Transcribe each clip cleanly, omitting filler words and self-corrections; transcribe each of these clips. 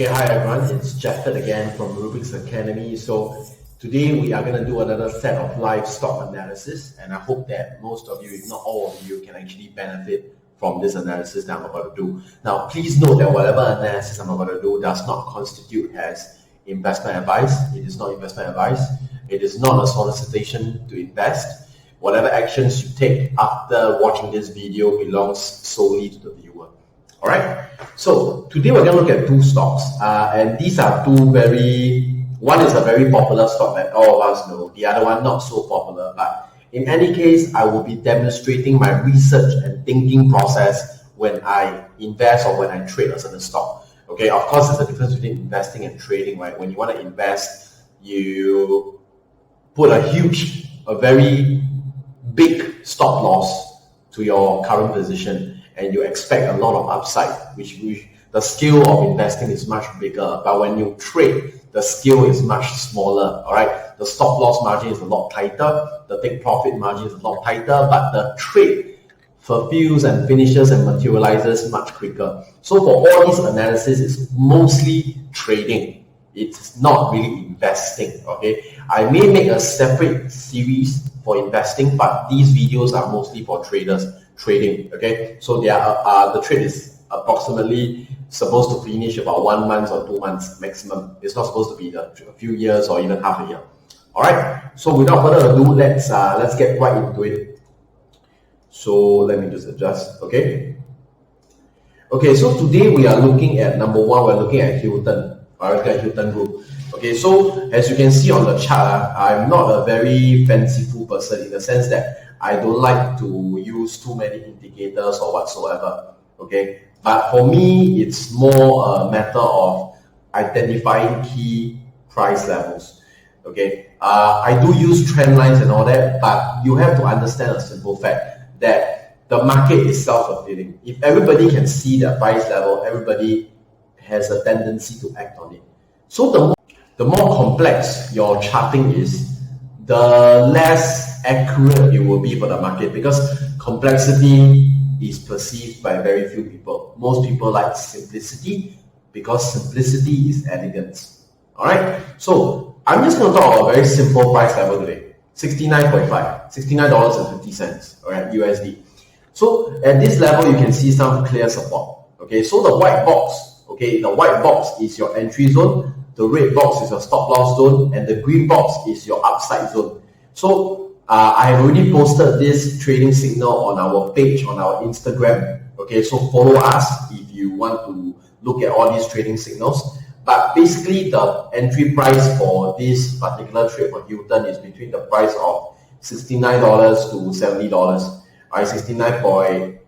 Okay, hi everyone, it's Jeffet again from Rubik's Academy. So today we are going to do another set of live stock analysis, and I hope that most of you, if not all of you, can actually benefit from this analysis that I'm about to do. Now, please note that whatever analysis I'm about to do does not constitute as investment advice. It is not investment advice. It is not a solicitation to invest. Whatever actions you take after watching this video belongs solely to the viewer. All right, so today we're going to look at two stocks, and these are two one is a very popular stock that all of us know, the other one not so popular, but in any case, I will be demonstrating my research and thinking process when I invest or when I trade a certain stock. Okay, of course, there's a difference between investing and trading, right? When you want to invest, you put a very big stop loss to your current position, and you expect a lot of upside, which the scale of investing is much bigger. But when you trade, the scale is much smaller. All right, the stop loss margin is a lot tighter, the take profit margin is a lot tighter, but the trade fulfills and finishes and materializes much quicker. So for all these analysis, it's mostly trading. It's not really investing. Okay, I may make a separate series for investing, but these videos are mostly for trading. Okay, so the trade is approximately supposed to finish about 1 month or 2 months maximum. It's not supposed to be a few years or even half a year. All right, so without further ado, let's get right into it. So let me just adjust. Okay, so today we are looking at number one. We're looking at Hilton Group. Okay, so as you can see on the chart, I'm not a very fanciful person in the sense that I don't like to use too many indicators or whatsoever. Okay, but for me, it's more a matter of identifying key price levels. Okay, I do use trend lines and all that, but you have to understand a simple fact that the market is self-fulfilling. If everybody can see the price level, everybody has a tendency to act on it. So the more complex your charting is, the less accurate it will be for the market, because complexity is perceived by very few people. Most people like simplicity because simplicity is elegance. All right, so I'm just going to talk about a very simple price level today. $69.50, all right, USD. So at this level, you can see some clear support. Okay, so the white box, is your entry zone, the red box is your stop loss zone, and the green box is your upside zone. So I have already posted this trading signal on our page, on our Instagram. Okay, so follow us if you want to look at all these trading signals. But basically, the entry price for this particular trade for Hilton is between the price of $69 to $70. All right, 69.2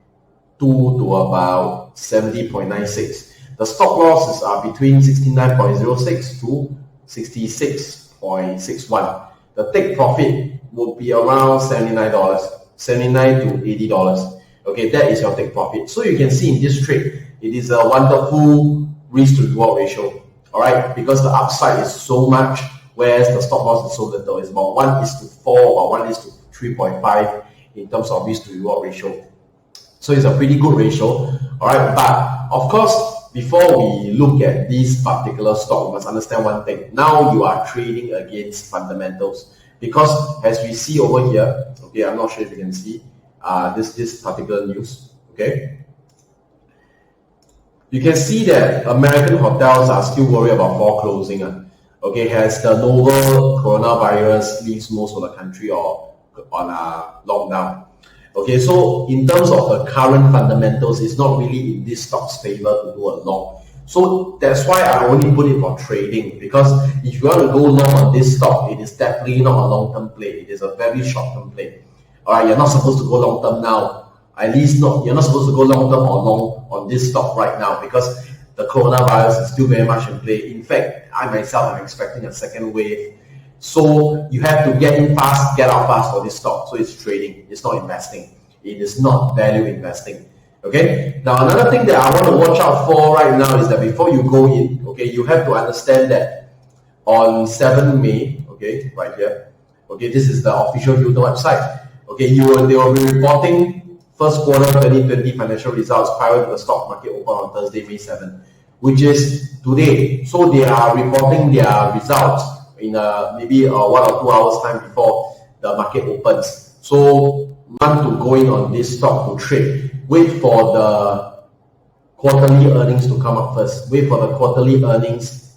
to about 70.96. The stop losses are between 69.06 to 66.61. The take profit will be around $79 to $80. Okay, that is your take profit. So you can see in this trade, it is a wonderful risk to reward ratio. All right, because the upside is so much, whereas the stop loss is so little. It's about 1:4 or 1:3.5 in terms of risk to reward ratio. So it's a pretty good ratio. All right, but of course, before we look at this particular stock, we must understand one thing. Now you are trading against fundamentals, because as we see over here, okay, I'm not sure if you can see this particular news. Okay, you can see that American hotels are still worried about fall closing. Okay, as the novel coronavirus leaves most of the country on lockdown. Okay, so in terms of the current fundamentals, it's not really in this stock's favor to do a long. So that's why I only put it for trading, because if you want to go long on this stock, it is definitely not a long-term play. It is a very short-term play. All right, you're not supposed to go long-term now. At least you're not supposed to go long-term or long on this stock right now, because the coronavirus is still very much in play. In fact, I myself am expecting a second wave. So you have to get in fast, get out fast for this stock. So it's trading, it's not investing. It is not value investing. Okay. Now another thing that I want to watch out for right now is that before you go in, okay, you have to understand that on 7 May, okay, right here, okay, this is the official Hilton website. Okay, they will be reporting first quarter 2020 financial results prior to the stock market open on Thursday, May 7. which is today. So they are reporting their results in maybe 1 or 2 hours time before the market opens. So want to go in on this stock to trade. Wait for the quarterly earnings to come out first. Wait for the quarterly earnings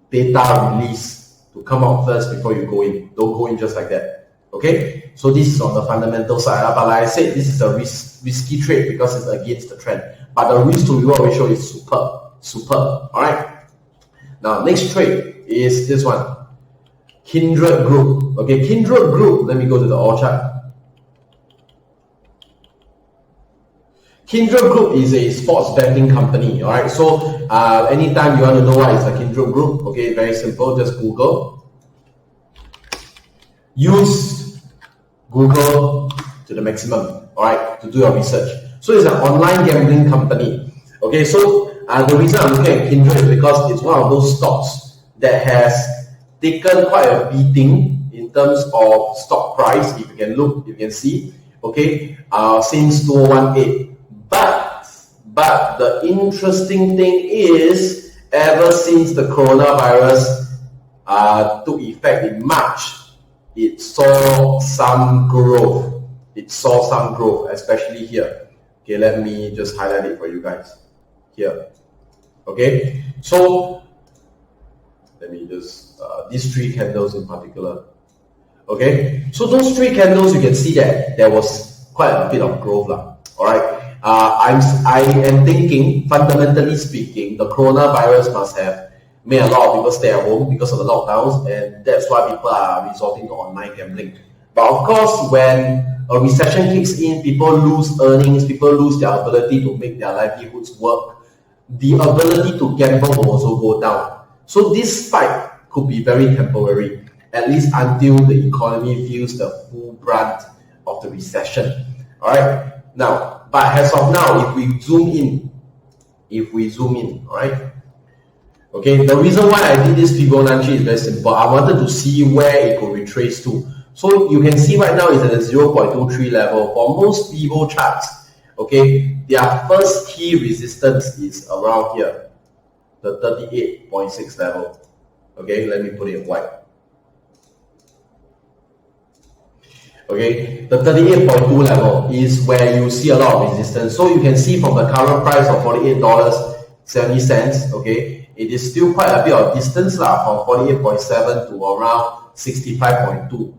data release to come out first before you go in. Don't go in just like that. Okay, so this is on the fundamental side, but like I said, this is a risky trade because it's against the trend, but the risk to reward ratio is superb. All right, now next trade is this one, Kindred Group. Okay, Kindred Group, let me go to the all chart. Kindred Group is a sports betting company. All right, so anytime you want to know what is a Kindred Group, okay, very simple, just Google. Use Google to the maximum, all right, to do your research. So it's an online gambling company. Okay, so the reason I'm looking at Kindred is because it's one of those stocks that has taken quite a beating in terms of stock price. If you can look, you can see, okay, since 2018. But the interesting thing is, ever since the coronavirus took effect in March, it saw some growth. Especially here. Okay, let me just highlight it for you guys here. Okay, so let me just these 3 candles in particular. Okay, so those 3 candles, you can see that there was quite a bit of growth lah. All right, I am thinking, fundamentally speaking, the coronavirus must have made a lot of people stay at home because of the lockdowns, and that's why people are resorting to online gambling. But of course, when a recession kicks in, people lose earnings, people lose their ability to make their livelihoods work. The ability to gamble will also go down. So this spike could be very temporary, at least until the economy feels the full brunt of the recession. All right. Now, but as of now, if we zoom in, all right. Okay, the reason why I did this Fibonacci is very simple. I wanted to see where it could retrace to. So you can see right now it's at the 0.23 level. For most Fibo charts, okay, their first key resistance is around here, the 38.6 level. Okay, let me put it in white. Okay, the 38.2 level is where you see a lot of resistance. So you can see from the current price of $48.70, okay, it is still quite a bit of distance from 48.7 to around 65.2.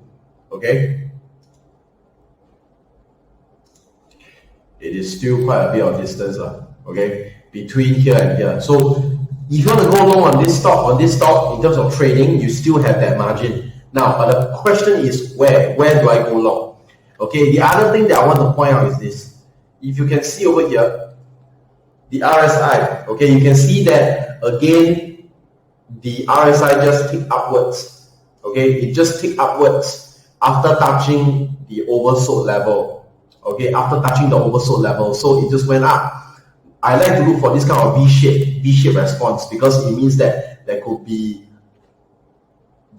Okay, it is still quite a bit of distance okay, between here and here. So if you want to go long on this stock in terms of trading, you still have that margin. Now, but the question is where do I go long? Okay, the other thing that I want to point out is this. If you can see over here, the RSI, okay, you can see that again, the RSI just ticked upwards. Okay, it just ticked upwards after touching the oversold level. Okay, after touching the oversold level, so it just went up. I like to look for this kind of V-shaped response because it means that there could be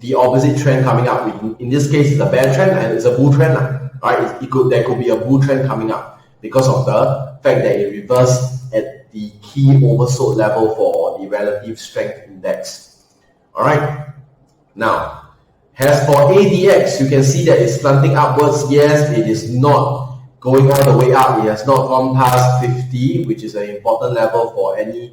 the opposite trend coming up. In this case, it's a bear trend and it's a bull trend, right? There could be a bull trend coming up because of the fact that it reversed at the key oversold level for the relative strength index. All right. Now, as for ADX, you can see that it's slanting upwards. Yes, it is not going all the way up. It has not gone past 50, which is an important level for any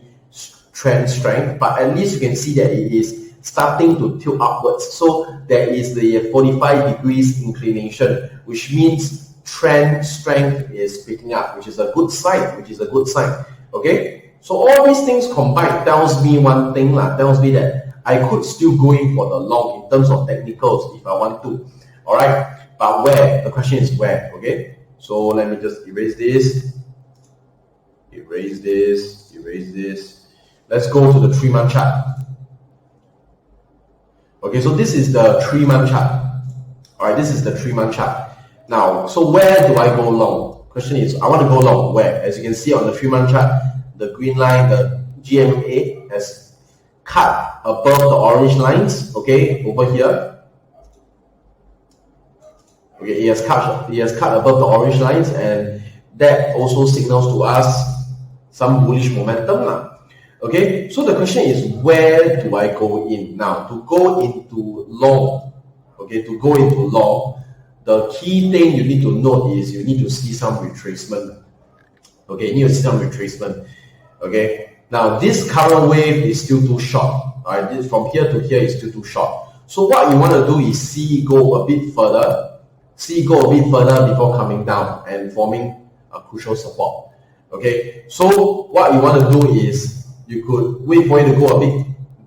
trend strength. But at least you can see that it is starting to tilt upwards. So there is the 45 degrees inclination, which means trend strength is picking up, which is a good sign. Okay, so all these things combined tells me one thing, tells me that I could still go in for the long in terms of technicals if I want to. All right, but where? The question is where. Okay, so let me just erase this. Let's go to the 3-month chart. Okay, so this is the 3-month chart. All right, this is the 3-month chart. Now, so where do I go long? Question is, I want to go long where? As you can see on the 3-month chart, the green line, the GMA has cut above the orange lines, okay, over here. Okay, it has cut above the orange lines, and that also signals to us some bullish momentum. Okay, so the question is, where do I go in now? To go into long, okay, to go into long, the key thing you need to note is you need to see some retracement. Okay, you need to see some retracement. Okay, now this current wave is still too short. All right, this from here to here is still too short. So what you want to do is see it go a bit further, before coming down and forming a crucial support. Okay, so what you want to do is you could wait for it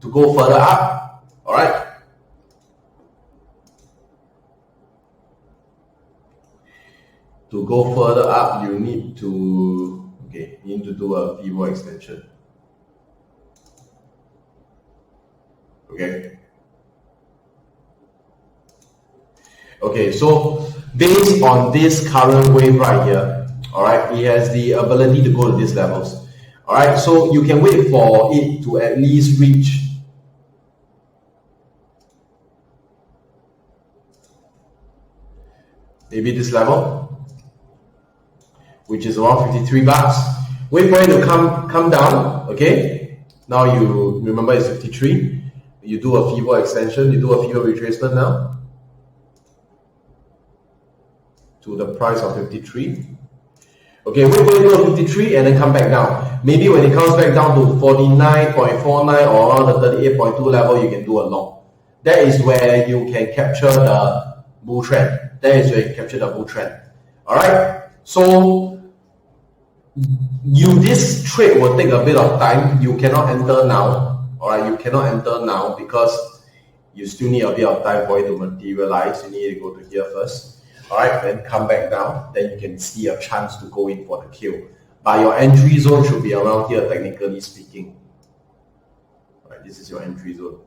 to go further up. All right. To go further up, you need to do a Vivo extension. Okay, so based on this current wave right here, all right, it has the ability to go to these levels. All right, so you can wait for it to at least reach maybe this level, which is around 53 bucks. Wait for it to come down. Okay, now you remember it's 53. You do a Vivo extension, you do a Vivo retracement now to the price of 53. Okay, wait for it to go to 53 and then come back down. Maybe when it comes back down to 49.49 or around the 38.2 level, you can do a long. That is where you can capture the bull trend. All right. So this trade will take a bit of time. You cannot enter now. All right, you cannot enter now because you still need a bit of time for it to materialize. You need to go to here first. All right, then come back down. Then you can see a chance to go in for the kill. But your entry zone should be around here, technically speaking. All right, this is your entry zone.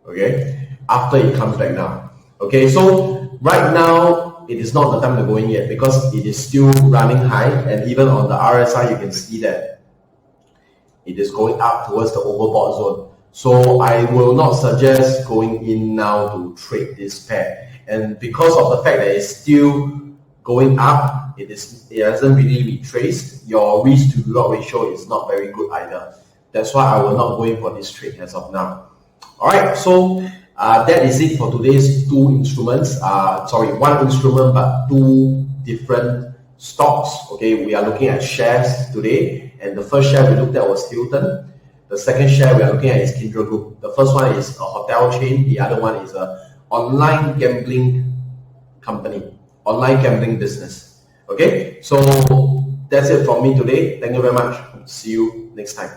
Okay, after it comes back down. Okay, so right now it is not the time to go in yet because it is still running high, and even on the RSI you can see that it is going up towards the overbought zone. So I will not suggest going in now to trade this pair. And because of the fact that it's still going up, it hasn't really retraced. Your risk to reward ratio is not very good either. That's why I will not go in for this trade as of now. All right, so that is it for today's two instruments. One instrument but two different stocks. Okay, we are looking at shares today, and the first share we looked at was Hilton. The second share we are looking at is Kindred Group. The first one is a hotel chain. The other one is a online gambling company, online gambling business. Okay, so that's it from me today. Thank you very much. See you next time.